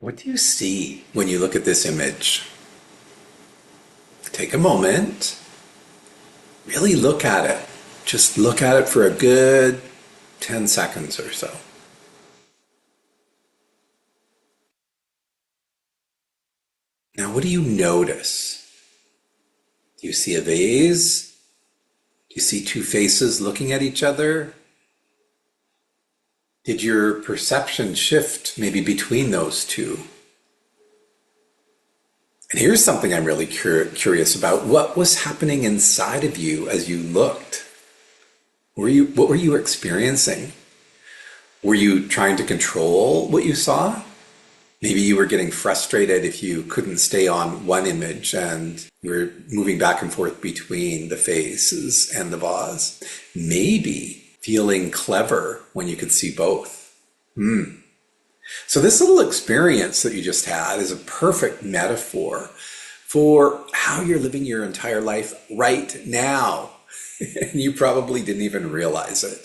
What do you see when you look at this image? Take a moment, really look at it. Just look at it for a good 10 seconds or so. Now, what do you notice? Do you see a vase? Do you see two faces looking at each other? Did your perception shift maybe between those two? And here's something I'm really curious about. What was happening inside of you as you looked? What were you experiencing? Were you trying to control what you saw? Maybe you were getting frustrated if you couldn't stay on one image and you were moving back and forth between the faces and the vase. Maybe feeling clever when you could see both. So this little experience that you just had is a perfect metaphor for how you're living your entire life right now. And you probably didn't even realize it.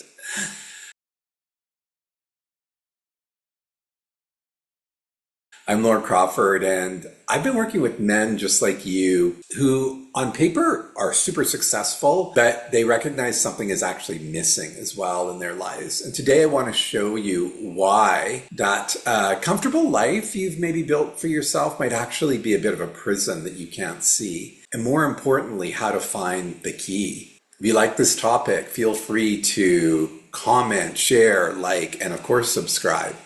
I'm Lord Crawford, and I've been working with men just like you who, on paper, are super successful, but they recognize something is actually missing as well in their lives. And today I want to show you why that comfortable life you've maybe built for yourself might actually be a bit of a prison that you can't see. And more importantly, how to find the key. If you like this topic, feel free to comment, share, like, and of course, subscribe.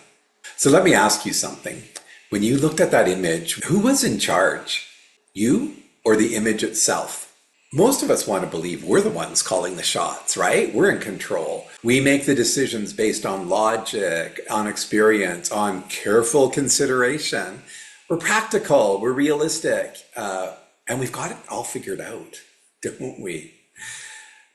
So let me ask you something. When you looked at that image, who was in charge? You or the image itself? Most of us want to believe we're the ones calling the shots, right? We're in control. We make the decisions based on logic, on experience, on careful consideration. We're practical, we're realistic, and we've got it all figured out, don't we?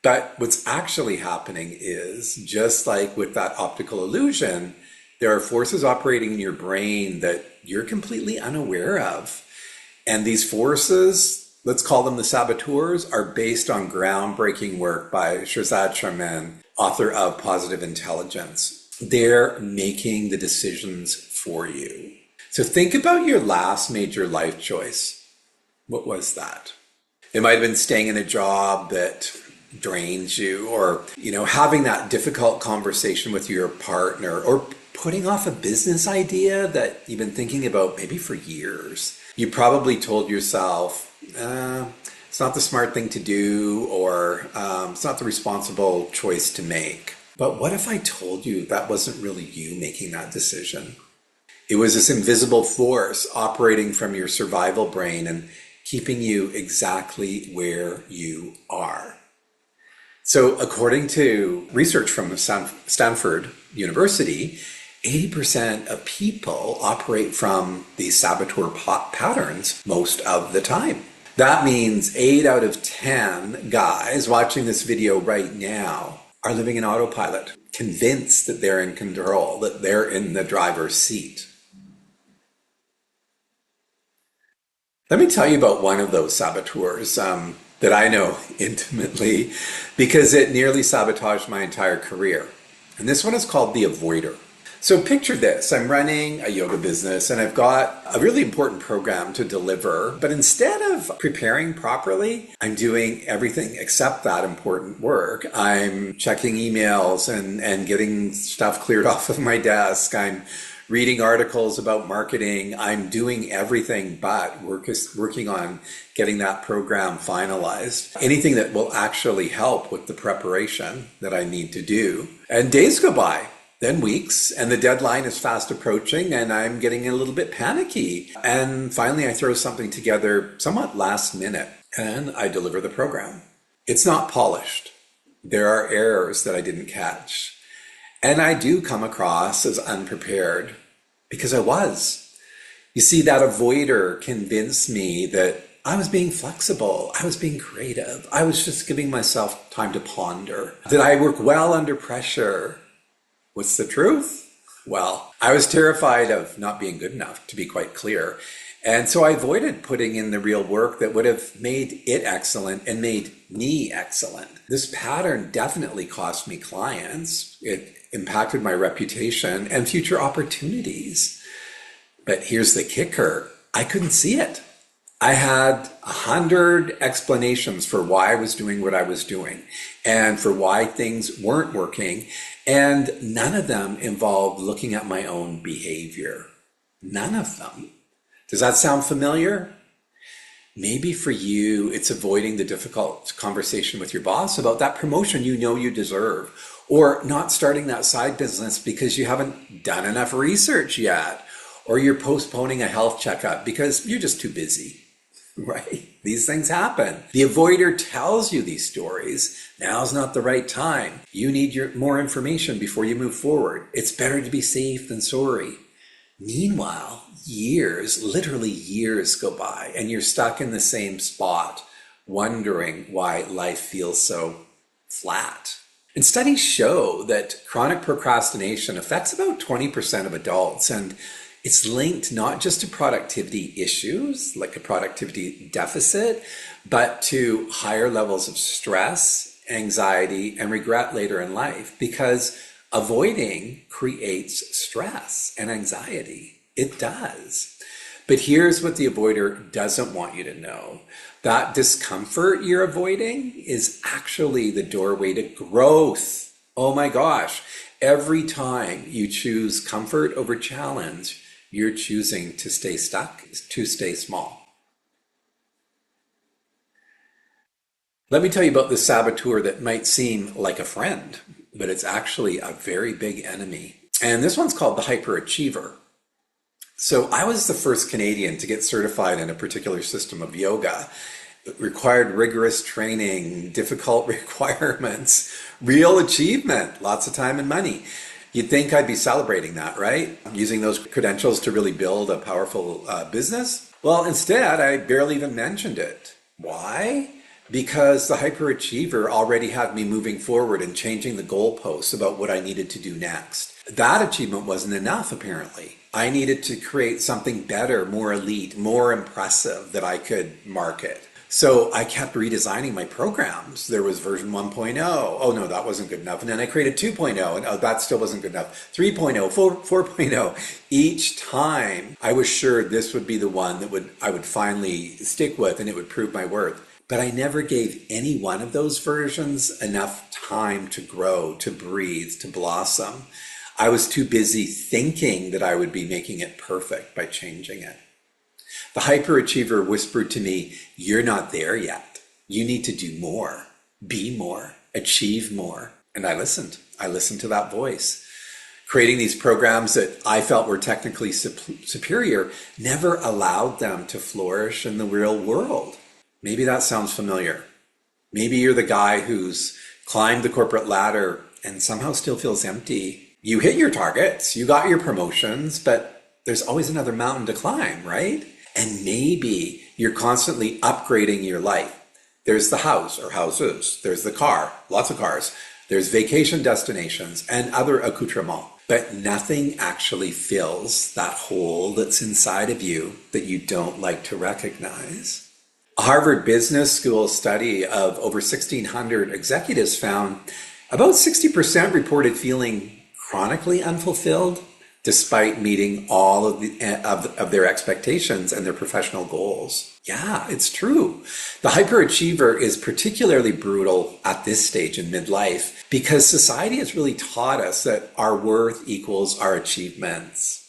But what's actually happening is, just like with that optical illusion, there are forces operating in your brain that you're completely unaware of. And these forces, let's call them the saboteurs, are based on groundbreaking work by Shahzad Sharman, author of Positive Intelligence. They're making the decisions for you. So think about your last major life choice. What was that? It might have been staying in a job that drains you, or having that difficult conversation with your partner, or putting off a business idea that you've been thinking about maybe for years. You probably told yourself, it's not the smart thing to do, or it's not the responsible choice to make. But what if I told you that wasn't really you making that decision? It was this invisible force operating from your survival brain and keeping you exactly where you are. So according to research from Stanford University, 80% of people operate from these saboteur patterns most of the time. That means 8 out of 10 guys watching this video right now are living in autopilot, convinced that they're in control, that they're in the driver's seat. Let me tell you about one of those saboteurs that I know intimately, because it nearly sabotaged my entire career. And this one is called the avoider. So picture this, I'm running a yoga business and I've got a really important program to deliver, but instead of preparing properly, I'm doing everything except that important work. I'm checking emails and getting stuff cleared off of my desk. I'm reading articles about marketing. I'm doing everything but working on getting that program finalized. Anything that will actually help with the preparation that I need to do. And days go by. Then weeks, and the deadline is fast approaching, and I'm getting a little bit panicky. And finally, I throw something together somewhat last minute, and I deliver the program. It's not polished. There are errors that I didn't catch. And I do come across as unprepared, because I was. You see, that avoider convinced me that I was being flexible, I was being creative, I was just giving myself time to ponder, that I work well under pressure. What's the truth? Well, I was terrified of not being good enough, to be quite clear. And so I avoided putting in the real work that would have made it excellent and made me excellent. This pattern definitely cost me clients. It impacted my reputation and future opportunities. But here's the kicker. I couldn't see it. I had 100 explanations for why I was doing what I was doing and for why things weren't working. And none of them involved looking at my own behavior. None of them. Does that sound familiar? Maybe for you, it's avoiding the difficult conversation with your boss about that promotion you know you deserve, or not starting that side business because you haven't done enough research yet, or you're postponing a health checkup because you're just too busy, right? These things happen. The avoider tells you these stories. Now's not the right time. You need more information before you move forward. It's better to be safe than sorry. Meanwhile, years, literally years go by, and you're stuck in the same spot, wondering why life feels so flat. And studies show that chronic procrastination affects about 20% of adults, and it's linked not just to productivity issues, like a productivity deficit, but to higher levels of stress, anxiety, and regret later in life, because avoiding creates stress and anxiety. It does. But here's what the avoider doesn't want you to know. That discomfort you're avoiding is actually the doorway to growth. Oh my gosh. Every time you choose comfort over challenge, you're choosing to stay stuck, to stay small. Let me tell you about the saboteur that might seem like a friend, but it's actually a very big enemy. And this one's called the hyperachiever. So I was the first Canadian to get certified in a particular system of yoga. It required rigorous training, difficult requirements, real achievement, lots of time and money. You'd think I'd be celebrating that, right? Using those credentials to really build a powerful business. Well, instead, I barely even mentioned it. Why? Because the hyperachiever already had me moving forward and changing the goalposts about what I needed to do next. That achievement wasn't enough, apparently. I needed to create something better, more elite, more impressive that I could market. So I kept redesigning my programs. There was version 1.0. Oh no, that wasn't good enough. And then I created 2.0, and oh, that still wasn't good enough. 3.0, 4.0. Each time I was sure this would be the one that I would finally stick with, and it would prove my worth. But I never gave any one of those versions enough time to grow, to breathe, to blossom. I was too busy thinking that I would be making it perfect by changing it. The hyperachiever whispered to me, "You're not there yet. You need to do more, be more, achieve more." And I listened. I listened to that voice. Creating these programs that I felt were technically superior never allowed them to flourish in the real world. Maybe that sounds familiar. Maybe you're the guy who's climbed the corporate ladder and somehow still feels empty. You hit your targets, you got your promotions, but there's always another mountain to climb, right? And maybe you're constantly upgrading your life. There's the house or houses, there's the car, lots of cars, there's vacation destinations and other accoutrements, but nothing actually fills that hole that's inside of you that you don't like to recognize. A Harvard Business School study of over 1,600 executives found about 60% reported feeling chronically unfulfilled despite meeting all of their expectations and their professional goals. Yeah, it's true. The hyperachiever is particularly brutal at this stage in midlife because society has really taught us that our worth equals our achievements.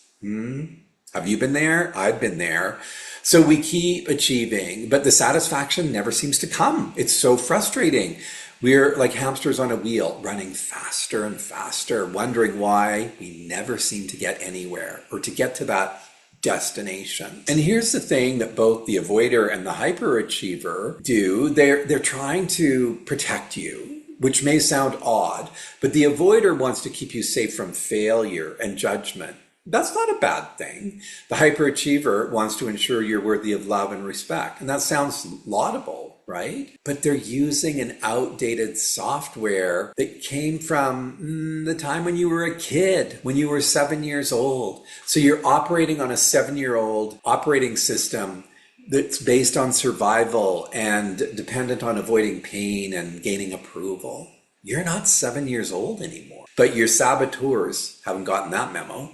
Have you been there? I've been there. So we keep achieving, but the satisfaction never seems to come. It's so frustrating. We're like hamsters on a wheel, running faster and faster, wondering why we never seem to get anywhere or to get to that destination. And here's the thing that both the avoider and the hyperachiever do. They're trying to protect you, which may sound odd, but the avoider wants to keep you safe from failure and judgment. That's not a bad thing. The hyperachiever wants to ensure you're worthy of love and respect. And that sounds laudable, right? But they're using an outdated software that came from the time when you were a kid, when you were 7 years old. So you're operating on a 7-year-old operating system that's based on survival and dependent on avoiding pain and gaining approval. You're not 7 years old anymore. But your saboteurs haven't gotten that memo.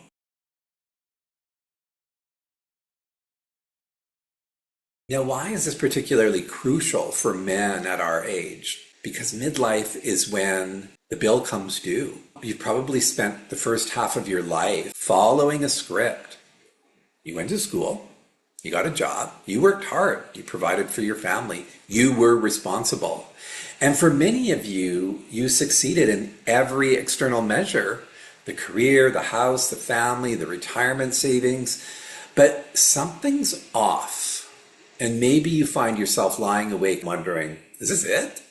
Now, why is this particularly crucial for men at our age? Because midlife is when the bill comes due. You've probably spent the first half of your life following a script. You went to school, you got a job, you worked hard, you provided for your family, you were responsible. And for many of you, you succeeded in every external measure, the career, the house, the family, the retirement savings, but something's off. And maybe you find yourself lying awake wondering, is this it?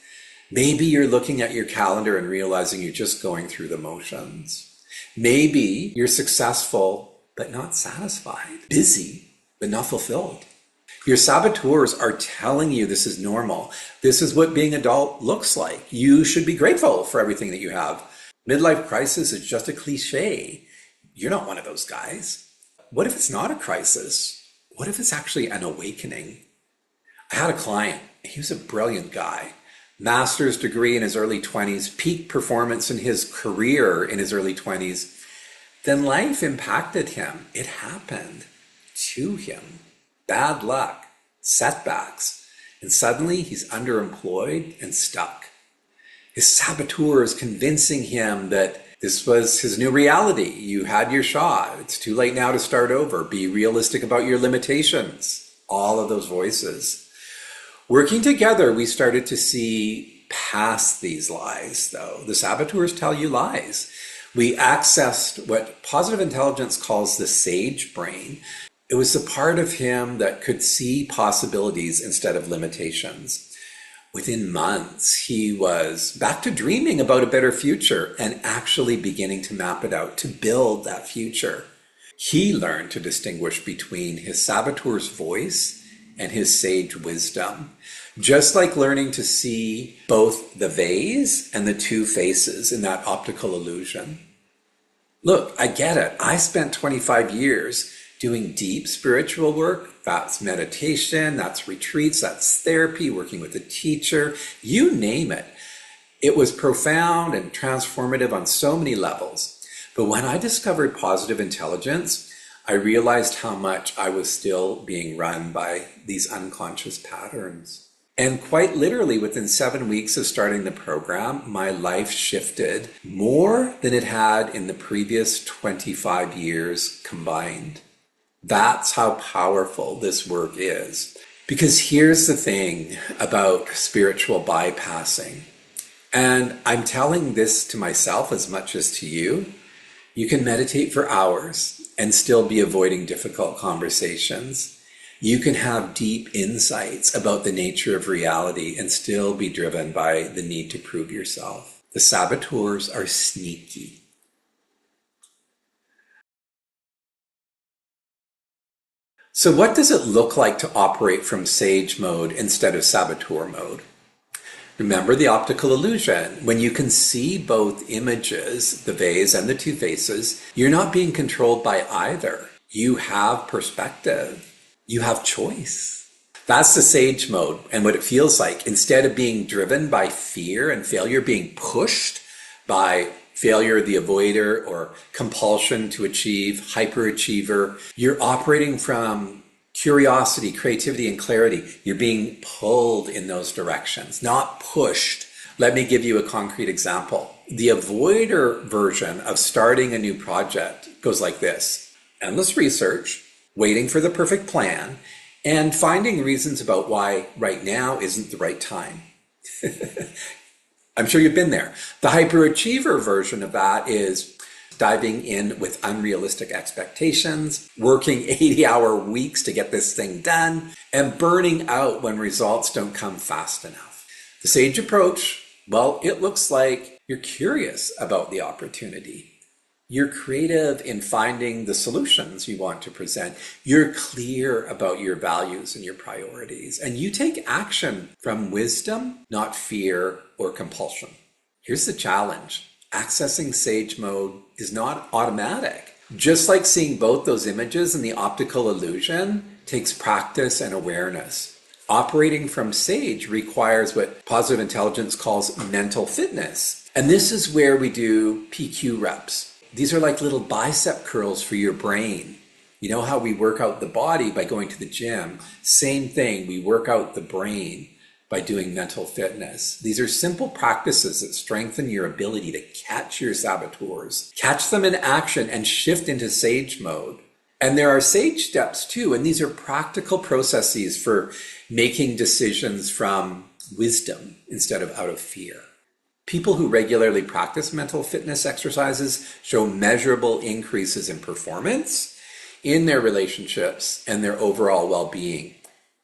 Maybe you're looking at your calendar and realizing you're just going through the motions. Maybe you're successful, but not satisfied, busy, but not fulfilled. Your saboteurs are telling you this is normal. This is what being adult looks like. You should be grateful for everything that you have. Midlife crisis is just a cliche. You're not one of those guys. What if it's not a crisis? What if it's actually an awakening? I had a client. He was a brilliant guy. Master's degree in his early 20s, peak performance in his career in his early 20s. Then life impacted him. It happened to him. Bad luck, setbacks, and suddenly he's underemployed and stuck. His saboteurs convincing him that this was his new reality. You had your shot. It's too late now to start over. Be realistic about your limitations. All of those voices. Working together, we started to see past these lies, though. The saboteurs tell you lies. We accessed what positive intelligence calls the sage brain. It was the part of him that could see possibilities instead of limitations. Within months, he was back to dreaming about a better future and actually beginning to map it out to build that future. He learned to distinguish between his saboteur's voice and his sage wisdom, just like learning to see both the vase and the two faces in that optical illusion. Look, I get it. I spent 25 years doing deep spiritual work. That's meditation, that's retreats, that's therapy, working with a teacher, you name it. It was profound and transformative on so many levels. But when I discovered positive intelligence, I realized how much I was still being run by these unconscious patterns. And quite literally, within 7 weeks of starting the program, my life shifted more than it had in the previous 25 years combined. That's how powerful this work is. Because here's the thing about spiritual bypassing. And I'm telling this to myself as much as to you. You can meditate for hours and still be avoiding difficult conversations. You can have deep insights about the nature of reality and still be driven by the need to prove yourself. The saboteurs are sneaky. So what does it look like to operate from sage mode instead of saboteur mode? Remember the optical illusion. When you can see both images, the vase and the two faces, you're not being controlled by either. You have perspective. You have choice. That's the sage mode and what it feels like. Instead of being driven by fear and failure, being pushed by failure, the avoider, or compulsion to achieve, hyperachiever. You're operating from curiosity, creativity, and clarity. You're being pulled in those directions, not pushed. Let me give you a concrete example. The avoider version of starting a new project goes like this: endless research, waiting for the perfect plan, and finding reasons about why right now isn't the right time. I'm sure you've been there. The hyperachiever version of that is diving in with unrealistic expectations, working 80-hour weeks to get this thing done, and burning out when results don't come fast enough. The sage approach, well, it looks like you're curious about the opportunity. You're creative in finding the solutions you want to present. You're clear about your values and your priorities. And you take action from wisdom, not fear or compulsion. Here's the challenge. Accessing sage mode is not automatic. Just like seeing both those images in the optical illusion takes practice and awareness. Operating from sage requires what positive intelligence calls mental fitness. And this is where we do PQ reps. These are like little bicep curls for your brain. You know how we work out the body by going to the gym? Same thing, we work out the brain by doing mental fitness. These are simple practices that strengthen your ability to catch your saboteurs, catch them in action, and shift into sage mode. And there are sage steps too, and these are practical processes for making decisions from wisdom instead of out of fear. People who regularly practice mental fitness exercises show measurable increases in performance in their relationships and their overall well-being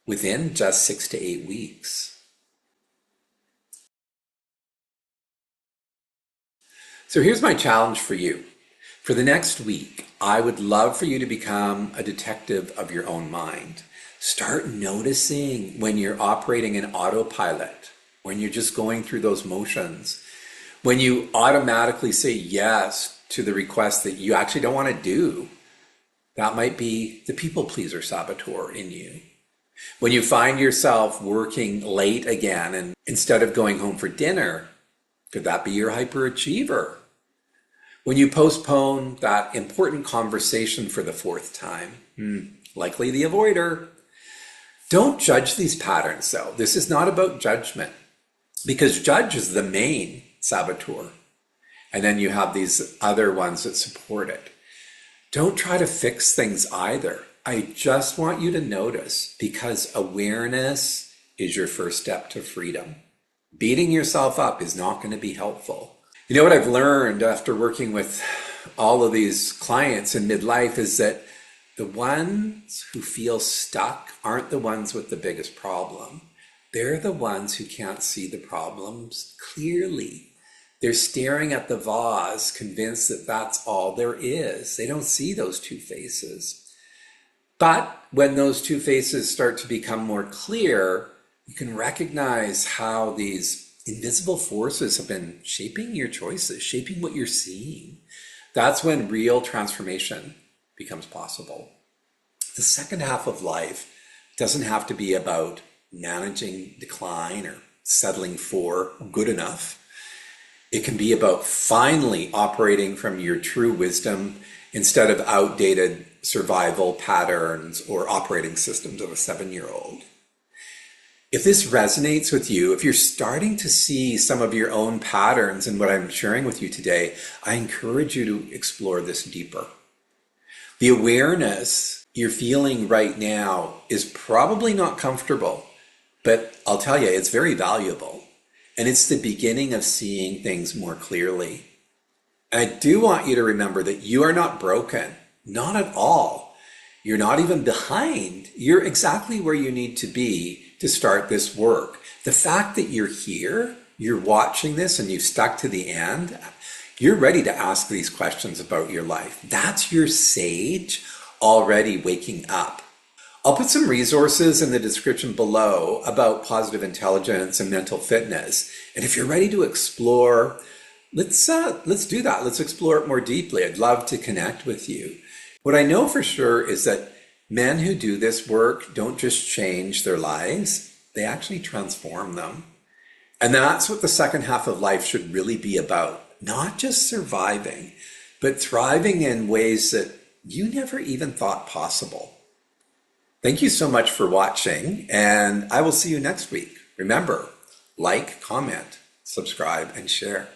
within just 6 to 8 weeks. So here's my challenge for you. For the next week, I would love for you to become a detective of your own mind. Start noticing when you're operating in autopilot, when you're just going through those motions, when you automatically say yes to the request that you actually don't want to do. That might be the people pleaser saboteur in you. When you find yourself working late again and instead of going home for dinner, could that be your hyperachiever? When you postpone that important conversation for the 4th time, likely the avoider. Don't judge these patterns though. This is not about judgment, because judge is the main saboteur. And then you have these other ones that support it. Don't try to fix things either. I just want you to notice, because awareness is your first step to freedom. Beating yourself up is not going to be helpful. You know what I've learned after working with all of these clients in midlife is that the ones who feel stuck aren't the ones with the biggest problem. They're the ones who can't see the problems clearly. They're staring at the vase, convinced that that's all there is. They don't see those 2 faces. But when those 2 faces start to become more clear, you can recognize how these invisible forces have been shaping your choices, shaping what you're seeing. That's when real transformation becomes possible. The second half of life doesn't have to be about managing decline or settling for good enough. It can be about finally operating from your true wisdom instead of outdated survival patterns or operating systems of a 7-year-old. If this resonates with you, if you're starting to see some of your own patterns in what I'm sharing with you today, I encourage you to explore this deeper. The awareness you're feeling right now is probably not comfortable, but I'll tell you, it's very valuable. And it's the beginning of seeing things more clearly. And I do want you to remember that you are not broken, not at all. You're not even behind. You're exactly where you need to be to start this work. The fact that you're here, you're watching this, and you've stuck to the end, you're ready to ask these questions about your life. That's your sage already waking up. I'll put some resources in the description below about positive intelligence and mental fitness. And if you're ready to explore, let's do that. Let's explore it more deeply. I'd love to connect with you. What I know for sure is that men who do this work don't just change their lives, they actually transform them. And that's what the second half of life should really be about. Not just surviving, but thriving in ways that you never even thought possible. Thank you so much for watching, and I will see you next week. Remember, like, comment, subscribe, and share.